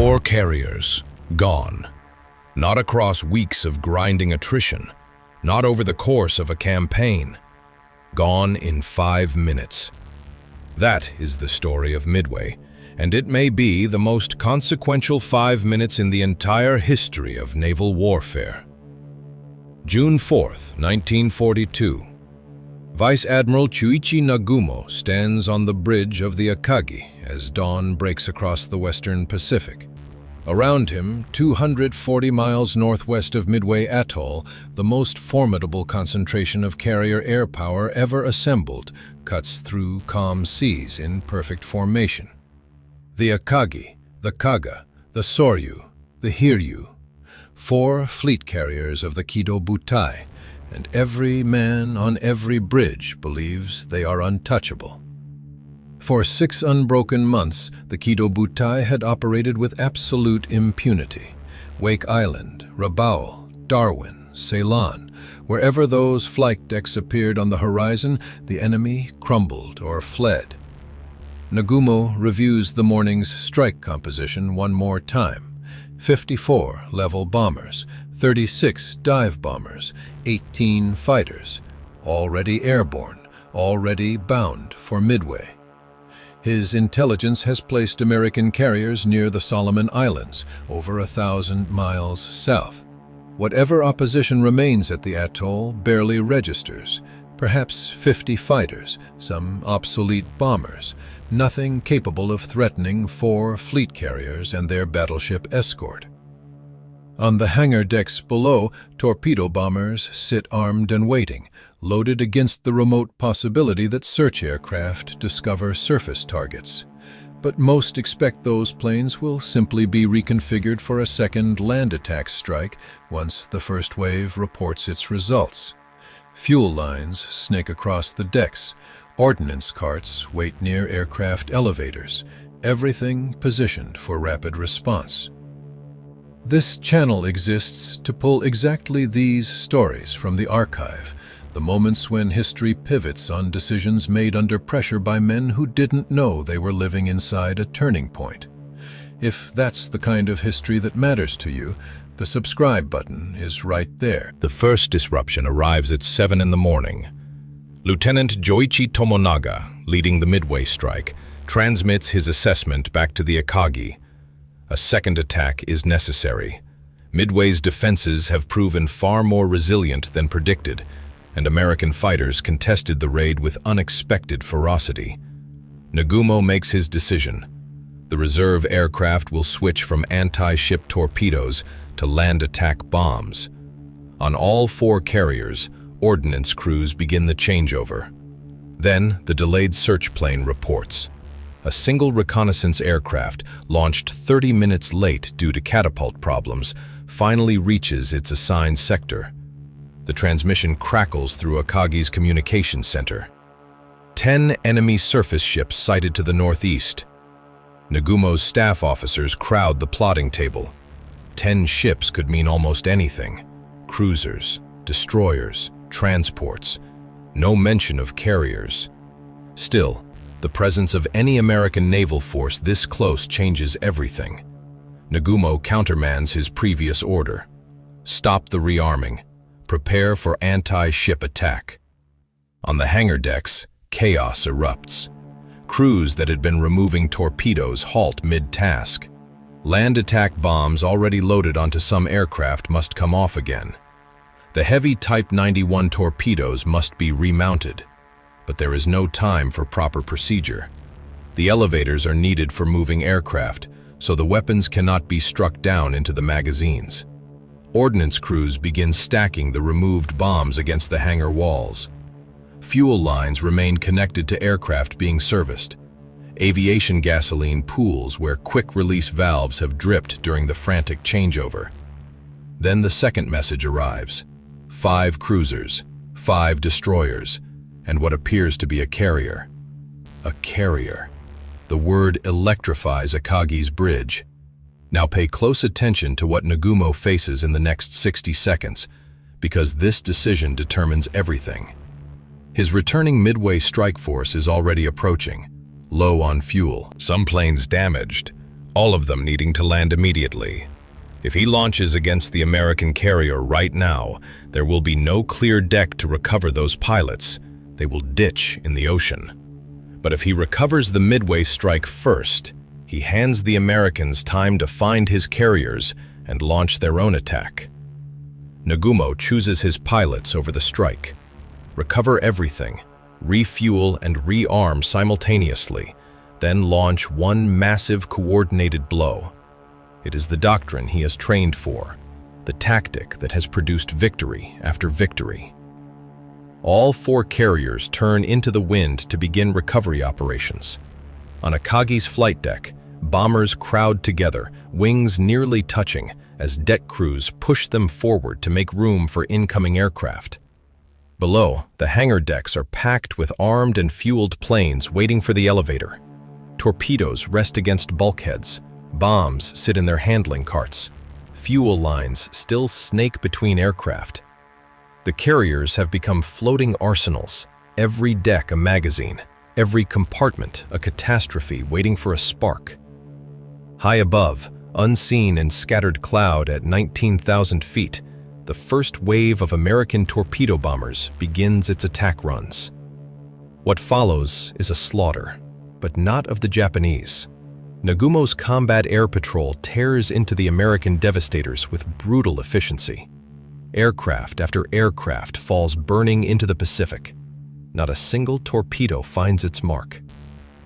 4 carriers, gone. Not across weeks of grinding attrition, not over the course of a campaign. Gone in 5 minutes. That is the story of Midway, and it may be the most consequential 5 minutes in the entire history of naval warfare. June 4th, 1942. Vice Admiral Chuichi Nagumo stands on the bridge of the Akagi as dawn breaks across the western Pacific. Around him, 240 miles northwest of Midway Atoll, the most formidable concentration of carrier air power ever assembled cuts through calm seas in perfect formation. The Akagi, the Kaga, the Soryu, the Hiryu, 4 fleet carriers of the WWII, and every man on every bridge believes they are untouchable. For 6 unbroken months, the WWII had operated with absolute impunity. Wake Island, Rabaul, Darwin, Ceylon, wherever those flight decks appeared on the horizon, the enemy crumbled or fled. Nagumo reviews the morning's strike composition one more time. 54 level bombers, 36 dive bombers, 18 fighters, already airborne, already bound for Midway. His intelligence has placed American carriers near the Solomon Islands, over 1,000 miles south. Whatever opposition remains at the atoll barely registers. Perhaps 50 fighters, some obsolete bombers, nothing capable of threatening 4 fleet carriers and their battleship escort. On the hangar decks below, torpedo bombers sit armed and waiting, loaded against the remote possibility that search aircraft discover surface targets. But most expect those planes will simply be reconfigured for a second land attack strike once the first wave reports its results. Fuel lines snake across the decks. Ordnance carts wait near aircraft elevators. Everything positioned for rapid response. This channel exists to pull exactly these stories from the archive, the moments when history pivots on decisions made under pressure by men who didn't know they were living inside a turning point. If that's the kind of history that matters to you, the subscribe button is right there. The first disruption arrives at 7 in the morning. Lieutenant Joichi Tomonaga, leading the Midway strike, transmits his assessment back to the Akagi. A second attack is necessary. Midway's defenses have proven far more resilient than predicted, and American fighters contested the raid with unexpected ferocity. Nagumo makes his decision. The reserve aircraft will switch from anti-ship torpedoes to land attack bombs. On all 4 carriers, ordnance crews begin the changeover. Then the delayed search plane reports. A single reconnaissance aircraft, launched 30 minutes late due to catapult problems, finally reaches its assigned sector. The transmission crackles through Akagi's communications center. 10 enemy surface ships sighted to the northeast. Nagumo's staff officers crowd the plotting table. 10 ships could mean almost anything. Cruisers, destroyers, transports. No mention of carriers. Still, the presence of any American naval force this close changes everything. Nagumo countermands his previous order. Stop the rearming. Prepare for anti-ship attack. On the hangar decks, chaos erupts. Crews that had been removing torpedoes halt mid-task. Land attack bombs already loaded onto some aircraft must come off again. The heavy Type 91 torpedoes must be remounted, but there is no time for proper procedure. The elevators are needed for moving aircraft, so the weapons cannot be struck down into the magazines. Ordnance crews begin stacking the removed bombs against the hangar walls. Fuel lines remain connected to aircraft being serviced. Aviation gasoline pools where quick-release valves have dripped during the frantic changeover. Then the second message arrives. 5 cruisers, 5 destroyers, and what appears to be a carrier. A carrier. The word electrifies Akagi's bridge. Now pay close attention to what Nagumo faces in the next 60 seconds, because this decision determines everything. His returning Midway strike force is already approaching, low on fuel. Some planes damaged, all of them needing to land immediately. If he launches against the American carrier right now, there will be no clear deck to recover those pilots. They will ditch in the ocean. But if he recovers the Midway strike first, he hands the Americans time to find his carriers and launch their own attack. Nagumo chooses his pilots over the strike. Recover everything, refuel and rearm simultaneously, then launch one massive coordinated blow. It is the doctrine he has trained for, the tactic that has produced victory after victory. All 4 carriers turn into the wind to begin recovery operations. On Akagi's flight deck, bombers crowd together, wings nearly touching, as deck crews push them forward to make room for incoming aircraft. Below, the hangar decks are packed with armed and fueled planes waiting for the elevator. Torpedoes rest against bulkheads. Bombs sit in their handling carts. Fuel lines still snake between aircraft. The carriers have become floating arsenals, every deck a magazine, every compartment a catastrophe waiting for a spark. High above, unseen in scattered cloud at 19,000 feet, the first wave of American torpedo bombers begins its attack runs. What follows is a slaughter, but not of the Japanese. Nagumo's combat air patrol tears into the American devastators with brutal efficiency. Aircraft after aircraft falls burning into the Pacific. Not a single torpedo finds its mark.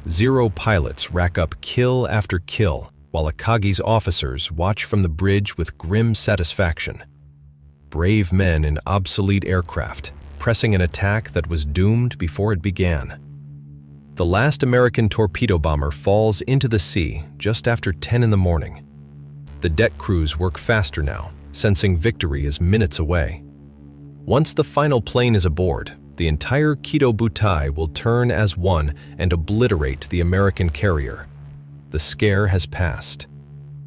0 pilots rack up kill after kill, while Akagi's officers watch from the bridge with grim satisfaction. Brave men in obsolete aircraft, pressing an attack that was doomed before it began. The last American torpedo bomber falls into the sea just after 10 in the morning. The deck crews work faster now, sensing victory is minutes away. Once the final plane is aboard, the entire Kido Butai will turn as one and obliterate the American carrier. The scare has passed.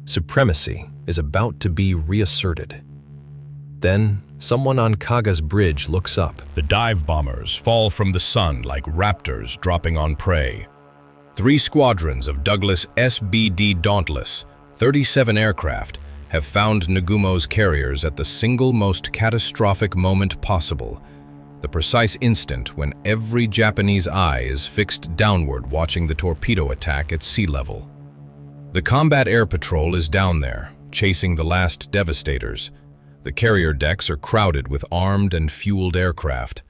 Supremacy is about to be reasserted. Then, someone on Kaga's bridge looks up. The dive bombers fall from the sun like raptors dropping on prey. 3 squadrons of Douglas SBD Dauntless, 37 aircraft, have found Nagumo's carriers at the single most catastrophic moment possible, the precise instant when every Japanese eye is fixed downward watching the torpedo attack at sea level. The combat air patrol is down there, chasing the last devastators. The carrier decks are crowded with armed and fueled aircraft.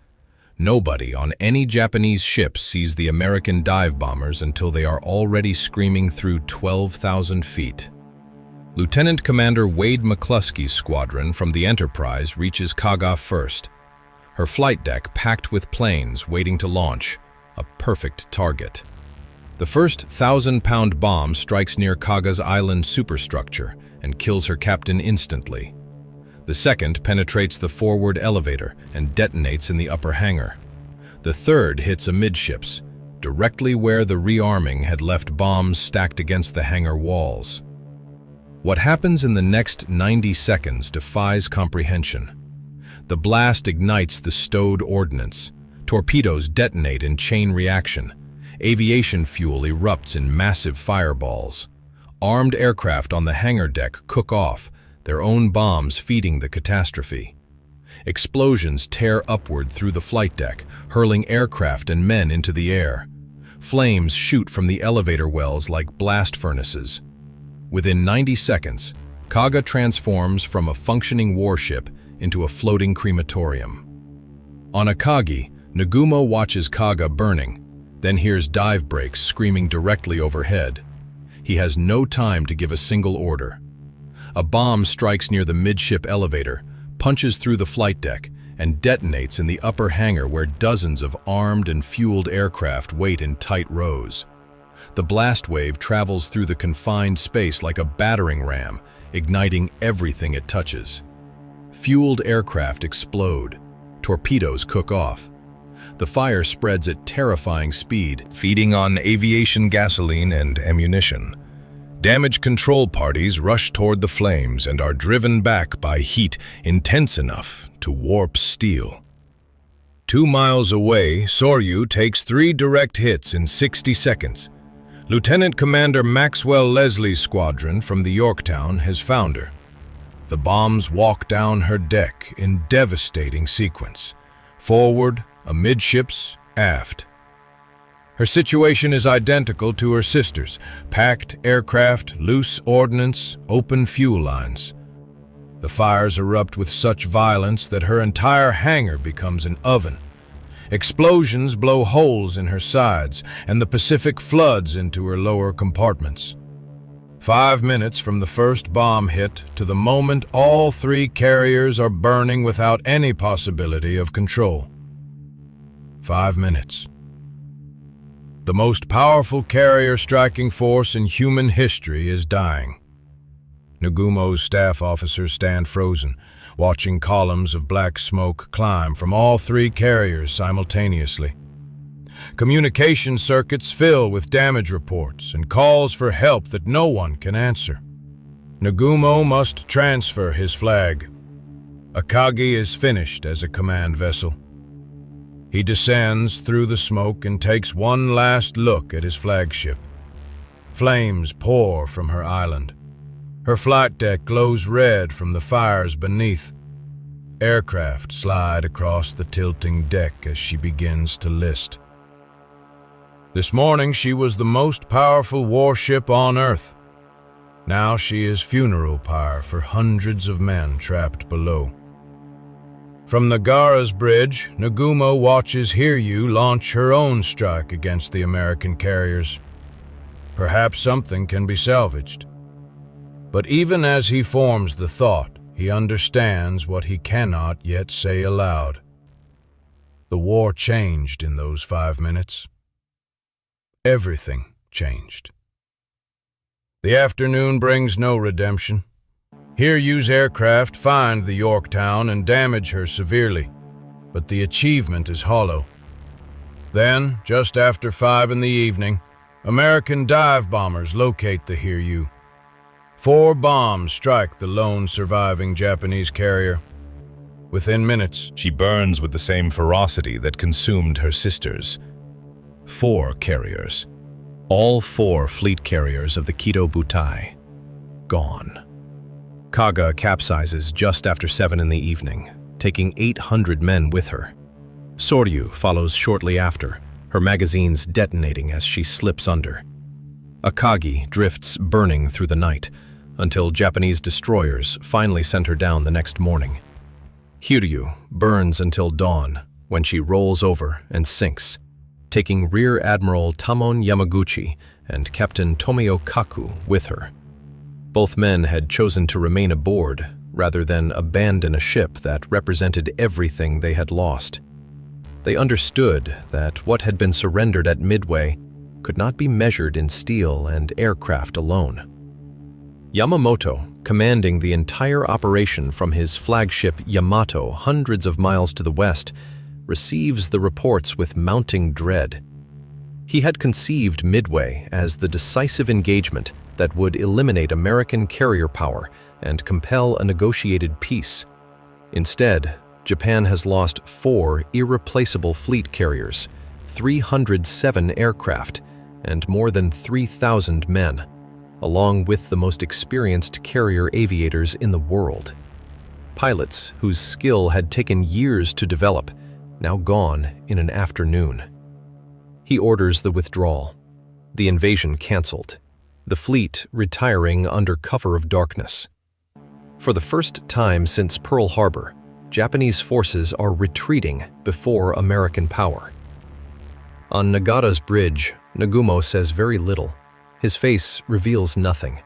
Nobody on any Japanese ship sees the American dive bombers until they are already screaming through 12,000 feet. Lieutenant Commander Wade McCluskey's squadron from the Enterprise reaches Kaga first. Her flight deck packed with planes waiting to launch, a perfect target. The first 1,000-pound bomb strikes near Kaga's island superstructure and kills her captain instantly. The second penetrates the forward elevator and detonates in the upper hangar. The third hits amidships, directly where the rearming had left bombs stacked against the hangar walls. What happens in the next 90 seconds defies comprehension. The blast ignites the stowed ordnance. Torpedoes detonate in chain reaction. Aviation fuel erupts in massive fireballs. Armed aircraft on the hangar deck cook off, their own bombs feeding the catastrophe. Explosions tear upward through the flight deck, hurling aircraft and men into the air. Flames shoot from the elevator wells like blast furnaces. Within 90 seconds, Kaga transforms from a functioning warship into a floating crematorium. On Akagi, Nagumo watches Kaga burning, then hears dive brakes screaming directly overhead. He has no time to give a single order. A bomb strikes near the midship elevator, punches through the flight deck, and detonates in the upper hangar where dozens of armed and fueled aircraft wait in tight rows. The blast wave travels through the confined space like a battering ram, igniting everything it touches. Fueled aircraft explode. Torpedoes cook off. The fire spreads at terrifying speed, feeding on aviation gasoline and ammunition. Damage control parties rush toward the flames and are driven back by heat intense enough to warp steel. 2 miles away, Soryu takes 3 direct hits in 60 seconds. Lieutenant Commander Maxwell Leslie's squadron from the Yorktown has found her. The bombs walk down her deck in devastating sequence, forward, amidships, aft. Her situation is identical to her sister's: packed aircraft, loose ordnance, open fuel lines. The fires erupt with such violence that her entire hangar becomes an oven. Explosions blow holes in her sides, and the Pacific floods into her lower compartments. 5 minutes from the first bomb hit to the moment all 3 carriers are burning without any possibility of control. 5 minutes. The most powerful carrier striking force in human history is dying. Nagumo's staff officers stand frozen, watching columns of black smoke climb from all 3 carriers simultaneously. Communication circuits fill with damage reports and calls for help that no one can answer. Nagumo must transfer his flag. Akagi is finished as a command vessel. He descends through the smoke and takes one last look at his flagship. Flames pour from her island. Her flight deck glows red from the fires beneath. Aircraft slide across the tilting deck as she begins to list. This morning she was the most powerful warship on Earth. Now she is funeral pyre for hundreds of men trapped below. From Nagara's bridge, Nagumo watches Hiryu launch her own strike against the American carriers. Perhaps something can be salvaged. But even as he forms the thought, he understands what he cannot yet say aloud. The war changed in those 5 minutes. Everything changed. The afternoon brings no redemption. Hiryu's aircraft find the Yorktown and damage her severely, but the achievement is hollow. Then, just after 5 in the evening, American dive bombers locate the Hiryu. 4 bombs strike the lone surviving Japanese carrier. Within minutes, She burns with the same ferocity that consumed her sisters. 4 carriers. All 4 fleet carriers of the WWII. Gone. Kaga capsizes just after 7 in the evening, taking 800 men with her. Soryu follows shortly after, her magazines detonating as she slips under. Akagi drifts burning through the night, until Japanese destroyers finally sent her down the next morning. Hiryu burns until dawn, when she rolls over and sinks, taking Rear Admiral Tamon Yamaguchi and Captain Tomio Kaku with her. Both men had chosen to remain aboard rather than abandon a ship that represented everything they had lost. They understood that what had been surrendered at Midway could not be measured in steel and aircraft alone. Yamamoto, commanding the entire operation from his flagship Yamato hundreds of miles to the west, receives the reports with mounting dread. He had conceived Midway as the decisive engagement that would eliminate American carrier power and compel a negotiated peace. Instead, Japan has lost 4 irreplaceable fleet carriers, 307 aircraft, and more than 3,000 men, along with the most experienced carrier aviators in the world. Pilots whose skill had taken years to develop, now gone in an afternoon. He orders the withdrawal, the invasion canceled, the fleet retiring under cover of darkness. For the first time since Pearl Harbor, Japanese forces are retreating before American power. On Nagara's bridge, Nagumo says very little. His face reveals nothing.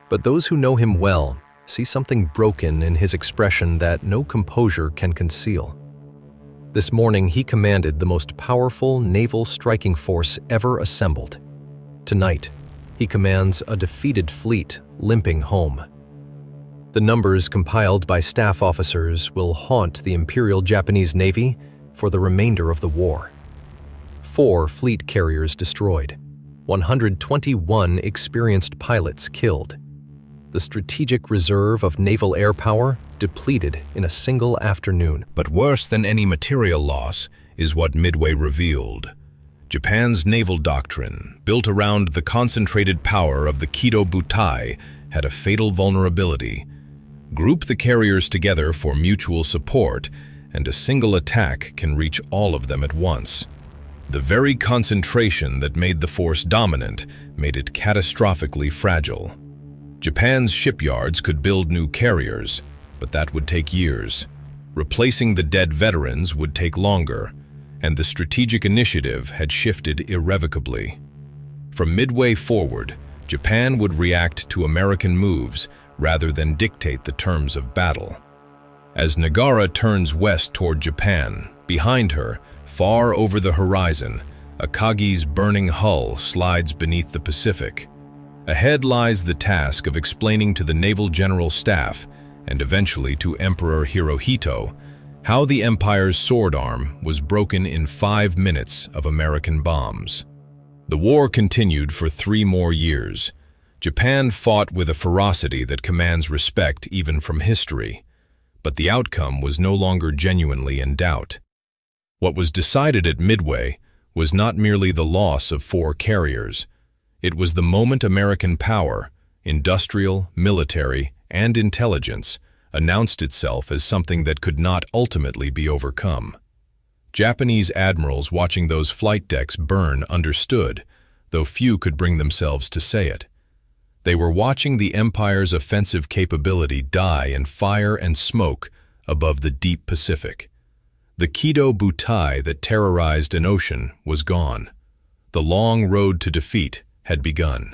But those who know him well see something broken in his expression that no composure can conceal. This morning, he commanded the most powerful naval striking force ever assembled. Tonight, he commands a defeated fleet limping home. The numbers compiled by staff officers will haunt the Imperial Japanese Navy for the remainder of the war. 4 fleet carriers destroyed, 121 experienced pilots killed. The strategic reserve of naval air power depleted in a single afternoon. But worse than any material loss is what Midway revealed. Japan's naval doctrine, built around the concentrated power of the Kido Butai, had a fatal vulnerability. Group the carriers together for mutual support, and a single attack can reach all of them at once. The very concentration that made the force dominant made it catastrophically fragile. Japan's shipyards could build new carriers, but that would take years. Replacing the dead veterans would take longer, and the strategic initiative had shifted irrevocably. From Midway forward, Japan would react to American moves rather than dictate the terms of battle. As Nagara turns west toward Japan, behind her, far over the horizon, Akagi's burning hull slides beneath the Pacific. Ahead lies the task of explaining to the Naval General Staff, and eventually to Emperor Hirohito, how the Empire's sword arm was broken in 5 minutes of American bombs. The war continued for 3 more years. Japan fought with a ferocity that commands respect even from history, but the outcome was no longer genuinely in doubt. What was decided at Midway was not merely the loss of 4 carriers. It was the moment American power, industrial, military, and intelligence, announced itself as something that could not ultimately be overcome. Japanese admirals watching those flight decks burn understood, though few could bring themselves to say it. They were watching the Empire's offensive capability die in fire and smoke above the deep Pacific. The Kido Butai that terrorized an ocean was gone. The long road to defeat had begun.